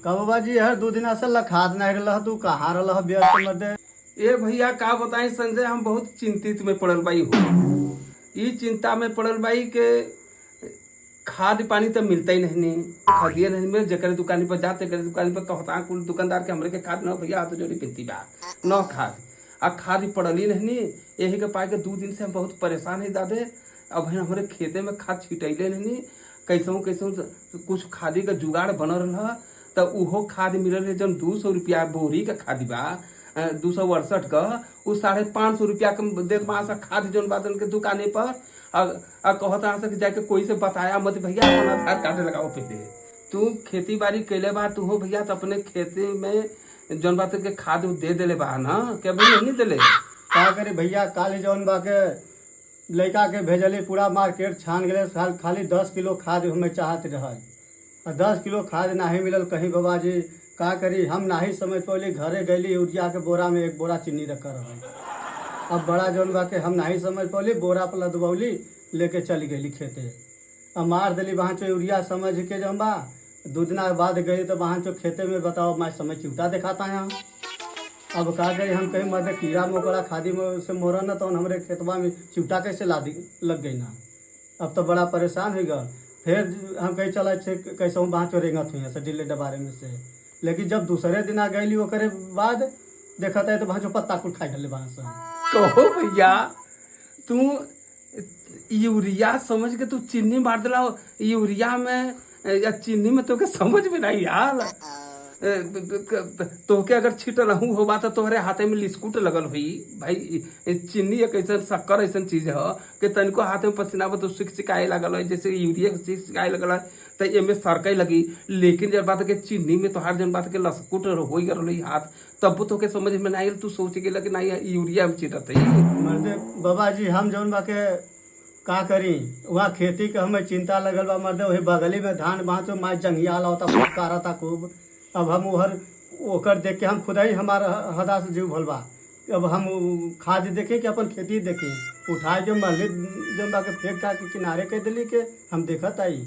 कब जी हर 2 दिन असल खाद नहीं रहा तू कहाँ रहा व्यस्त मर्दे। ए भैया का बताई संजय, हम बहुत चिंतित में पड़ल बाई हो। ई चिंता में पड़ल बाई के खाद पानी तो मिलता ही नहीं, खादिए नहीं मिल। जकर दुकानी पर जाते दुकानी पर कहता कुल दुकानदार के हमरे के खाद न भैया तो जोड़ी पिनती बा न खाद। आ खाद पड़ल ही नहीं, यही के पाए के 2 दिन से हम बहुत परेशान है दादे। अब हमारे खेते में खाद छिटैले नहीं, कैसहू कैसहू कुछ खादी का जुगाड़ बनल रहा तो उहो खाद मिलल है। जब 200 रुपया बोरी का खाद बा 268 का, वो 550 रुपया के देत वहां खाद जौन बातन के दुकाने पर। कहता से जाके कोई से बताया मत भैया अपना आधार कार्ड लगाओ पहले। तू खेती बाड़ी कैले बा तू हो भैया, तो अपने खेती में जौन बात के खाद दे देले बा ना, क्या भैया नहीं देले? का करे भैया, काले जौन बा के लड़का के भेजली पूरा मार्केट छान गए, खाली 10 किलो खाद हमें चाहत रहा। 10 किलो खाद नहीं मिलल कहीं बाबा जी। का करी, हम नहीं समझ पौली, घरे गईली यूरिया के बोरा में 1 बोरा चीनी रखा रहा। अब बड़ा जौन बा के हम नहीं समझ पौली, बोरा पर लदबौली लेके चली गई खेते। अब मार दिली वहाँ चो यूरिया समझ के जब बा 2 दिन बाद गई तो वहाँ चो खेते में बताओ मैं समय चिवटा दिखाता यहाँ। अब का करी, हम कहीं मर्द कीड़ा मकोड़ा खादी में से मोरा न तो हमारे खेतवा में चिवटा कैसे लग गई ना। अब तो बड़ा परेशान हो गया। फिर हम कहीं चला कैसे वहाँ चो रेंगत हुई से डिले डबारे में से। लेकिन जब दूसरे दिन आ गई ओकरे बाद देखा है तो वहाँ जो पत्ता कुल खाई डले वहाँ से। कहो भैया तू यूरिया समझ के तू चीनी मार दिला यूरिया में या चीनी में, तो के समझ में नहीं यार। तोहके अगर छिटल हूँ होबा तो तोहरे हाथे में लिस्कुट लगल हुई भाई। चीनी एक ऐसा शक्कर ऐसा चीज है कि तनिको हाथ में पसीना तो सिकाए लगल है, जैसे यूरिया सिकाए लगल है तो एमे सरकई लगी। लेकिन जब बात के चीनी में तोहार जन बात के लस्कुट हो गई हाथ, तब तो के समझ में नहीं तू सोच के लगे नहीं यूरिया में छिटत है। मर्दे बाबा जी हम जौन बा के का करी, वहाँ खेती के हमें चिंता लगल बा मर्दे। वही बगली में धान वहाँ तो माँ जंगिया होता फटकारा था खूब। अब हम उहर ओकर देख के हम खुद ही हमारा हदा से जीव भल बा। अब हम खाद देखे कि अपन खेती देखे, उठाए जो मल्ली जब के फेंक के किनारे कह दिली के हम देखत आई।